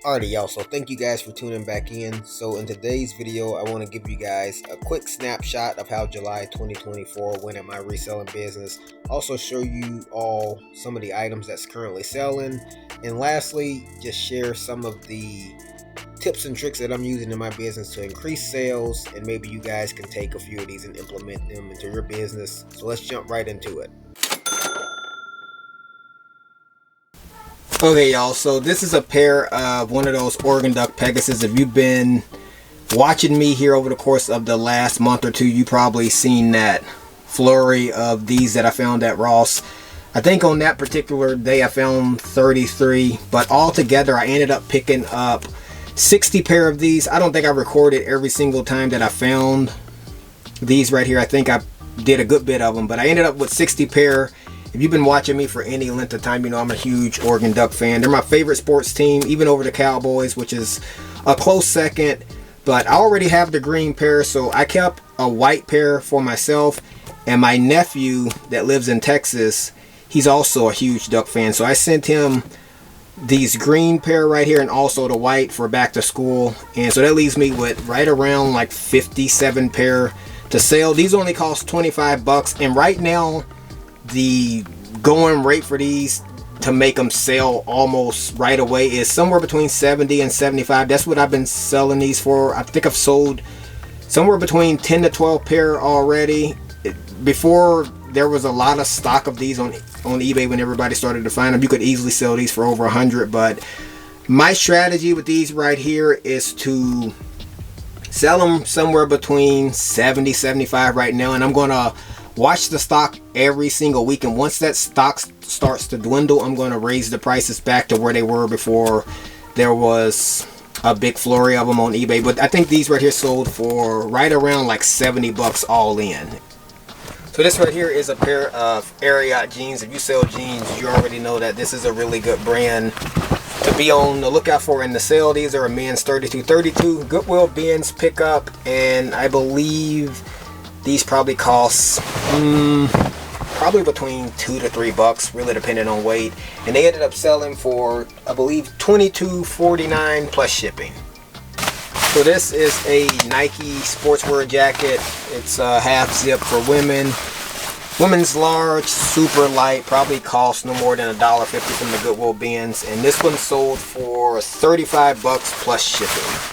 Alrighty, y'all, so thank you guys for tuning back in. So in today's video, I want to give you guys a quick snapshot of how July 2024 went in my reselling business. Also show you all some of the items that's currently selling. And lastly, just share some of the tips and tricks that I'm using in my business to increase sales. And maybe you guys can take a few of these and implement them into your business. So let's jump right into it. Okay, y'all, so this is a pair of one of those Oregon Duck Pegasus. If you've been watching me here over the course of the last month or two, you probably seen that flurry of these that I found at Ross. I think on that particular day I found 33, but altogether I ended up picking up 60 pair of these. I don't think I recorded every single time that I found these right here. I think I did a good bit of them, but I ended up with 60 pair. If you've been watching me for any length of time, you know I'm a huge Oregon Duck fan. They're my favorite sports team, even over the Cowboys, which is a close second. But I already have the green pair, so I kept a white pair for myself. And my nephew that lives in Texas, he's also a huge Duck fan. So I sent him these green pair right here and also the white for back to school. And so that leaves me with right around like 57 pair to sell. These only cost 25 bucks. And right now, the going rate for these to make them sell almost right away is somewhere between 70 and 75. That's what I've been selling these for. I think I've sold somewhere between 10 to 12 pair already. Before, there was a lot of stock of these on eBay when everybody started to find them. You could easily sell these for over 100, but my strategy with these right here is to sell them somewhere between 70 75 right now, and I'm gonna watch the stock every single week, and once that stock starts to dwindle, I'm going to raise the prices back to where they were before there was a big flurry of them on eBay. But I think these right here sold for right around like 70 bucks all in. So this right here is a pair of Ariat jeans. If you sell jeans, you already know that this is a really good brand to be on the lookout for in the sale. These are a men's 32 Goodwill bins pickup, and I believe these probably cost probably between 2 to 3 bucks, really depending on weight. And they ended up selling for, I believe, $22.49 plus shipping. So this is a Nike sportswear jacket. It's a half zip for women. Women's large, super light, probably cost no more than $1.50 from the Goodwill bins. And this one sold for 35 bucks plus shipping.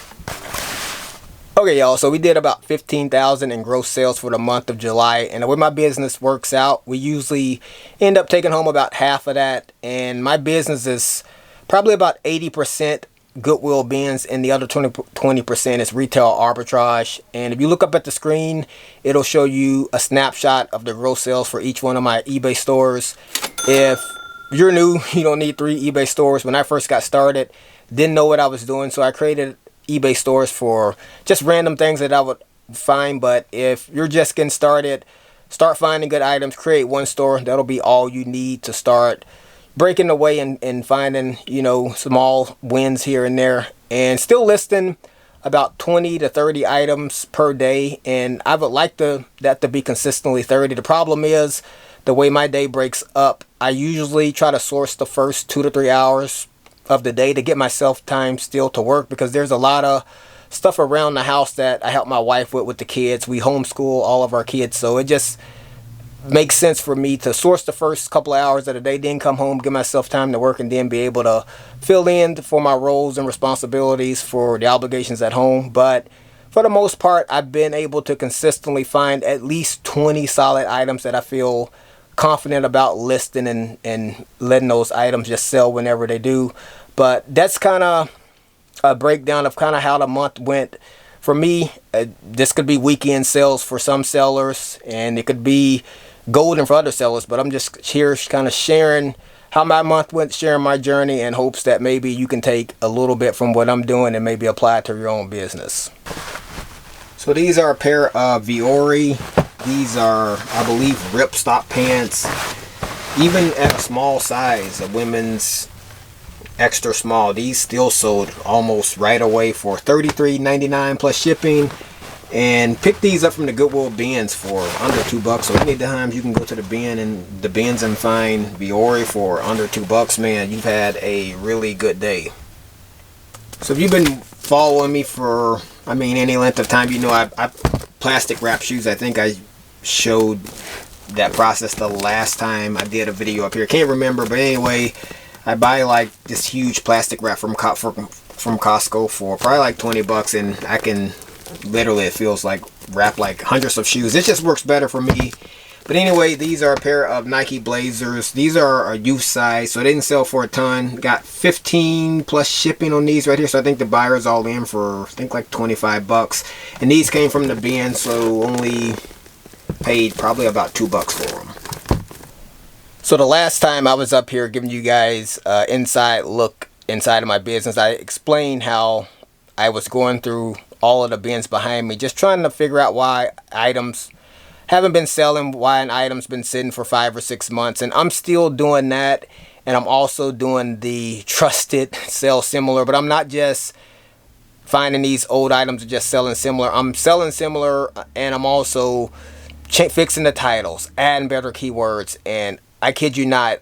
Okay, y'all, so we did about 15,000 in gross sales for the month of July, and the way my business works out, we usually end up taking home about half of that, and my business is probably about 80% Goodwill bins, and the other 20% is retail arbitrage. And if you look up at the screen, it'll show you a snapshot of the gross sales for each one of my eBay stores. If you're new, you don't need 3 eBay stores. When I first got started, didn't know what I was doing, so I created eBay stores for just random things that I would find. But if you're just getting started, start finding good items, create one store. That'll be all you need to start breaking away and finding, you know, small wins here and there, and still listing about 20 to 30 items per day. And I would like that to be consistently 30. The problem is the way my day breaks up, I usually try to source the first 2 to 3 hours of the day to get myself time still to work, because there's a lot of stuff around the house that I help my wife with the kids. We homeschool all of our kids, so it just makes sense for me to source the first couple of hours of the day, then come home, give myself time to work, and then be able to fill in for my roles and responsibilities for the obligations at home. But for the most part, I've been able to consistently find at least 20 solid items that I feel confident about listing and letting those items just sell whenever they do. But that's kind of a breakdown of kind of how the month went for me. This could be weekend sales for some sellers, and it could be golden for other sellers, but I'm just here kind of sharing how my month went, sharing my journey, in hopes that maybe you can take a little bit from what I'm doing and maybe apply it to your own business. So these are a pair of Viore. These are, I believe, ripstop pants. Even at a small size, a women's extra small, these still sold almost right away for $33.99 plus shipping. And pick these up from the Goodwill bins for under 2 bucks. So anytime you can go to the bins and find Viore for under 2 bucks, man, you've had a really good day. So if you've been following me for, I mean, any length of time, you know I plastic wrap shoes. I think I showed that process the last time I did a video up here. Can't remember, but anyway, I buy like this huge plastic wrap from Costco for probably like 20 bucks, and I can literally, it feels like, wrap like hundreds of shoes. It just works better for me. But anyway, these are a pair of Nike Blazers. These are a youth size, so they didn't sell for a ton. Got 15 plus shipping on these right here, so I think the buyer's all in for, I think, like 25 bucks. And these came from the bin, so only paid probably about 2 bucks for them. So the last time I was up here giving you guys inside look inside of my business, I explained how I was going through all of the bins behind me, just trying to figure out why items haven't been selling, why an item's been sitting for 5 or 6 months. And I'm still doing that, and I'm also doing the trusted sell similar, but I'm not just finding these old items and just selling similar. I'm selling similar, and I'm also fixing the titles, adding better keywords. And I kid you not,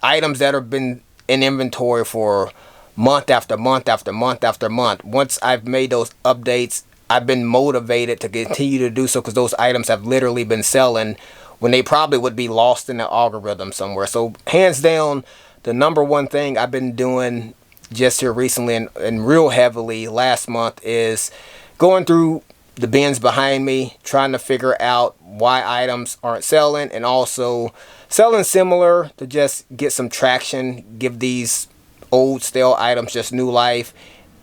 items that have been in inventory for month after month after month after month, once I've made those updates, I've been motivated to continue to do so, because those items have literally been selling when they probably would be lost in the algorithm somewhere. So hands down, the number one thing I've been doing just here recently and real heavily last month is going through the bins behind me, trying to figure out why items aren't selling, and also selling similar to just get some traction, give these old stale items just new life.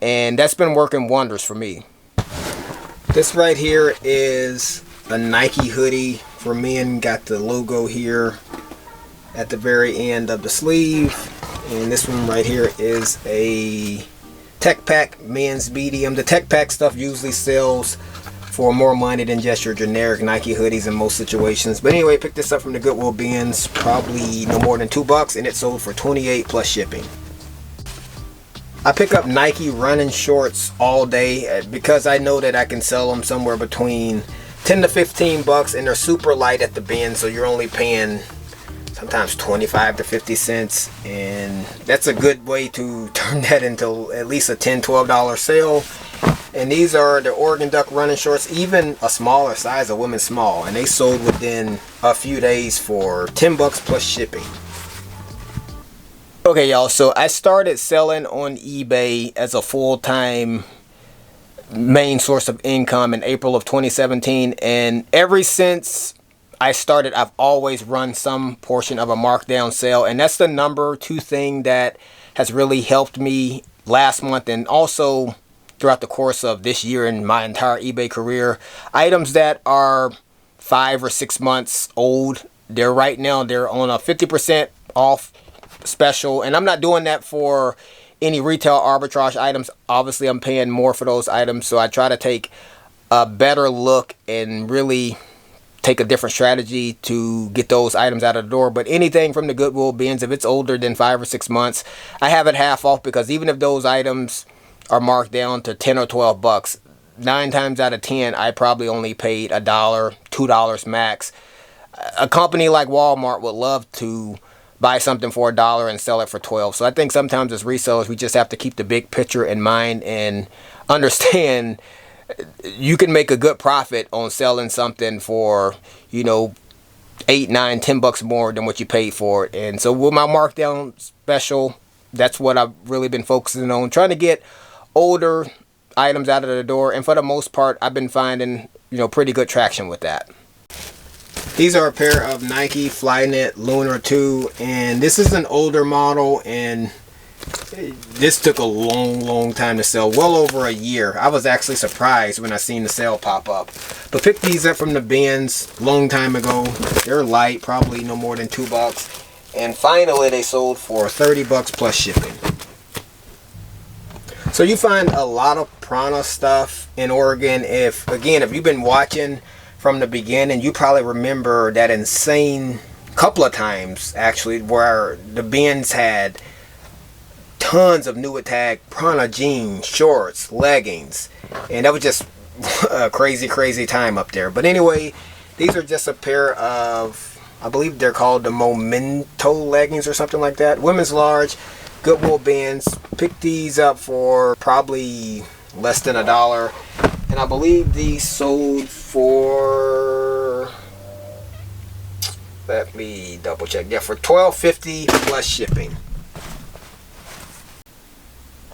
And that's been working wonders for me. This right here is a Nike hoodie for men. Got the logo here at the very end of the sleeve. And this one right here is a Tech Pack men's medium. The Tech Pack stuff usually sells for more money than just your generic Nike hoodies in most situations. But anyway, picked this up from the Goodwill bins, probably no more than 2 bucks, and it sold for 28 plus shipping. I pick up Nike running shorts all day because I know that I can sell them somewhere between 10 to 15 bucks, and they're super light at the bin, so you're only paying sometimes 25 to 50 cents, and that's a good way to turn that into at least a $10, $12 sale. And these are the Oregon Duck running shorts, even a smaller size, a women's small, and they sold within a few days for 10 bucks plus shipping. Okay, y'all, so I started selling on eBay as a full-time main source of income in April of 2017, and ever since I started, I've always run some portion of a markdown sale, and that's the number 2 thing that has really helped me last month and also throughout the course of this year and my entire eBay career. Items that are 5 or 6 months old, they're right now, they're on a 50% off special, and I'm not doing that for any retail arbitrage items. Obviously, I'm paying more for those items, so I try to take a better look and really take a different strategy to get those items out of the door. But anything from the Goodwill bins, if it's older than 5 or 6 months, I have it half off, because even if those items are marked down to 10 or 12 bucks, 9 times out of 10 I probably only paid $1, $2 max. A company like Walmart would love to buy something for $1 and sell it for 12. So I think sometimes as resellers, we just have to keep the big picture in mind and understand you can make a good profit on selling something for, you know, 8, 9, 10 bucks more than what you paid for it. And so with my markdown special, that's what I've really been focusing on, trying to get older items out of the door. And for the most part, I've been finding, you know, pretty good traction with that. These are a pair of Nike Flyknit Lunar 2, and this is an older model, and this took a long time to sell, well over a year. I was actually surprised when I seen the sale pop up. But picked these up from the bins long time ago. They're light, probably no more than 2 bucks. And finally they sold for 30 bucks plus shipping. So you find a lot of prana stuff in Oregon. If you've been watching from the beginning, you probably remember that insane couple of times actually where the bins had tons of new attack prana jeans, shorts, leggings, and that was just a crazy time up there. But anyway, these are just a pair of, I believe they're called the Momento leggings or something like that, women's large. Goodwill bins. Picked these up for probably less than $1, and I believe these sold for, let me double check, yeah, for $12.50 plus shipping.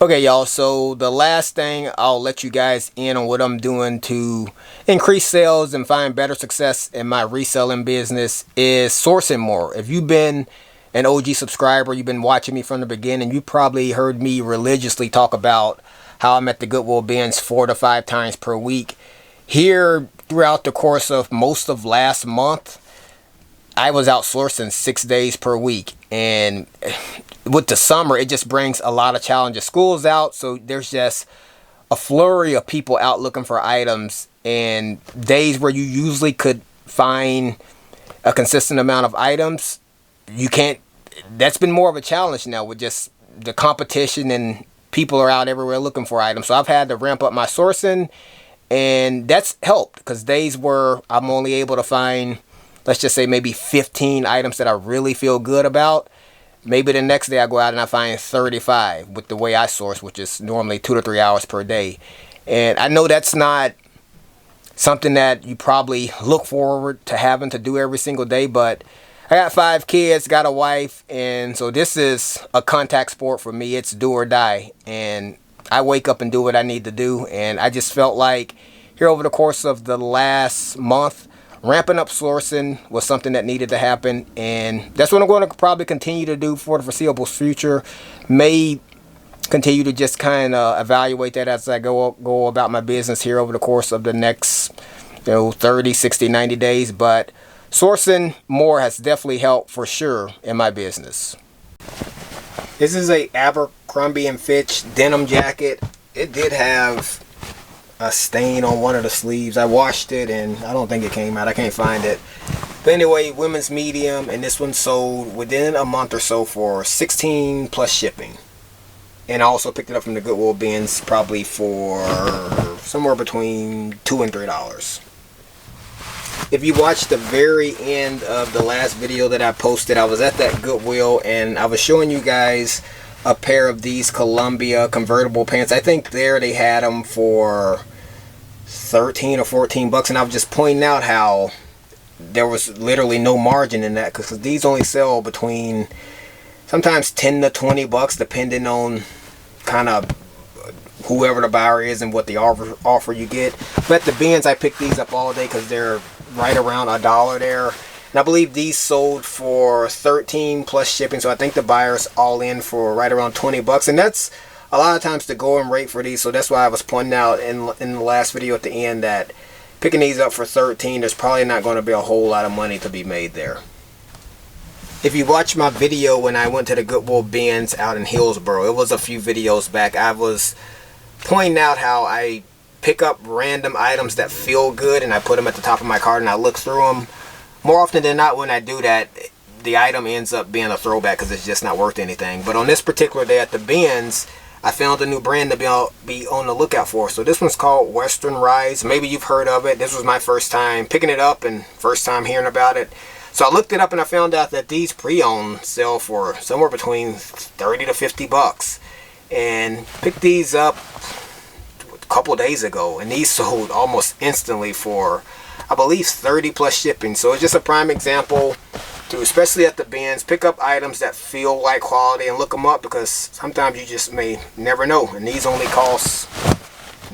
Okay, y'all, so the last thing, I'll let you guys in on what I'm doing to increase sales and find better success in my reselling business is sourcing more. If you've been an OG subscriber, you've been watching me from the beginning, you probably heard me religiously talk about how I'm at the Goodwill bins 4 to 5 times per week. Here, throughout the course of most of last month, I was outsourcing 6 days per week, and with the summer, it just brings a lot of challenges. School's out, so there's just a flurry of people out looking for items, and days where you usually could find a consistent amount of items, you can't. That's been more of a challenge now with just the competition, and people are out everywhere looking for items. So I've had to ramp up my sourcing, and that's helped, because days where I'm only able to find, let's just say, maybe 15 items that I really feel good about, maybe the next day I go out and I find 35 with the way I source, which is normally 2 to 3 hours per day. And I know that's not something that you probably look forward to having to do every single day, but I got 5 kids, got a wife, and so this is a contact sport for me. It's do or die, and I wake up and do what I need to do. And I just felt like here over the course of the last month, ramping up sourcing was something that needed to happen, and that's what I'm going to probably continue to do for the foreseeable future. May continue to just kind of evaluate that as I go about my business here over the course of the next 30, 60, 90 days, but sourcing more has definitely helped for sure in my business. This is a Abercrombie & Fitch denim jacket. It did have a stain on one of the sleeves. I washed it and I don't think it came out. I can't find it. But anyway, women's medium, and this one sold within a month or so for $16 plus shipping. And I also picked it up from the Goodwill bins probably for somewhere between $2 and $3. If you watched the very end of the last video that I posted, I was at that Goodwill and I was showing you guys a pair of these Columbia convertible pants. I think there they had them for 13 or 14 bucks, and I was just pointing out how there was literally no margin in that, because these only sell between sometimes 10 to 20 bucks depending on kind of whoever the buyer is and what the offer you get. But at the bins, I picked these up all day because they're right around $1 there. And I believe these sold for 13 plus shipping, so I think the buyer's all in for right around 20 bucks, and that's a lot of times the going rate for these. So that's why I was pointing out in the last video at the end that picking these up for 13, there's probably not going to be a whole lot of money to be made there. If you watch my video when I went to the Goodwill bins out in Hillsboro, it was a few videos back, I was pointing out how I pick up random items that feel good and I put them at the top of my cart and I look through them. More often than not, when I do that, the item ends up being a throwback because it's just not worth anything. But on this particular day at the bins, I found a new brand to be on the lookout for. So this one's called Western Rise. Maybe you've heard of it. This was my first time picking it up and first time hearing about it. So I looked it up and I found out that these pre-owned sell for somewhere between 30 to 50 bucks. And picked these up a couple of days ago, and these sold almost instantly for, I believe, 30 plus shipping. So it's just a prime example to, especially at the bins, pick up items that feel like quality and look them up, because sometimes you just may never know. And these only cost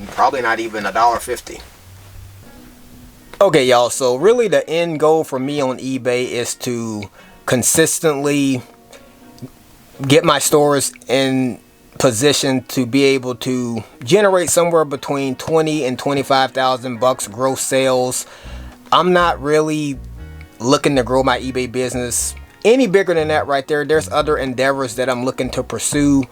probably not even $1.50. Okay, y'all, so really the end goal for me on eBay is to consistently get my stores in position to be able to generate somewhere between 20 and 25,000 bucks gross sales. I'm not really looking to grow my eBay business any bigger than that right there. There's other endeavors that I'm looking to pursue,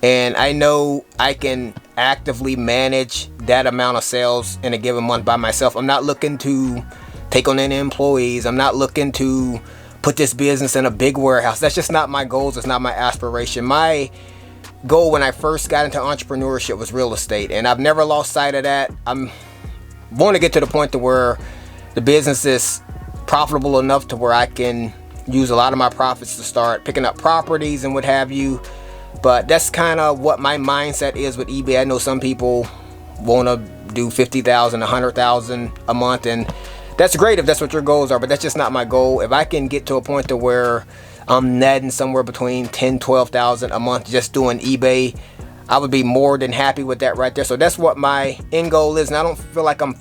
and I know I can actively manage that amount of sales in a given month by myself. I'm not looking to take on any employees. I'm not looking to put this business in a big warehouse. That's just not my goals. It's not my aspiration. My goal when I first got into entrepreneurship was real estate, and I've never lost sight of that. I'm want to get to the point to where the business is profitable enough to where I can use a lot of my profits to start picking up properties and what have you. But that's kind of what my mindset is with eBay. I know some people want to do 50,000, 100,000 a month, and that's great if that's what your goals are, but that's just not my goal. If I can get to a point to where I'm netting somewhere between 10, 12,000 a month just doing eBay, I would be more than happy with that right there. So that's what my end goal is, and I don't feel like I'm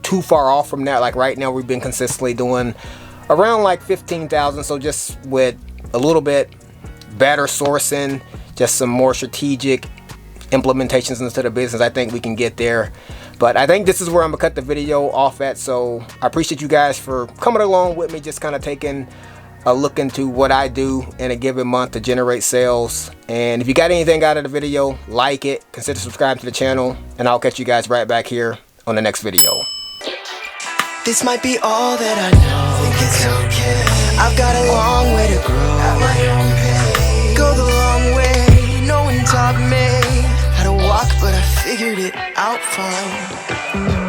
too far off from that. Like right now, we've been consistently doing around like 15,000. So just with a little bit better sourcing, just some more strategic implementations into the business, I think we can get there. But I think this is where I'm gonna cut the video off at. So I appreciate you guys for coming along with me, just kind of taking a look into what I do in a given month to generate sales. And if you got anything out of the video, like it, consider subscribing to the channel, and I'll catch you guys right back here on the next video. This might be all that I know. Think it's okay. I've got a long way to grow. At my own pace. Go the long way. No one taught me how to walk, but I figured it out fine.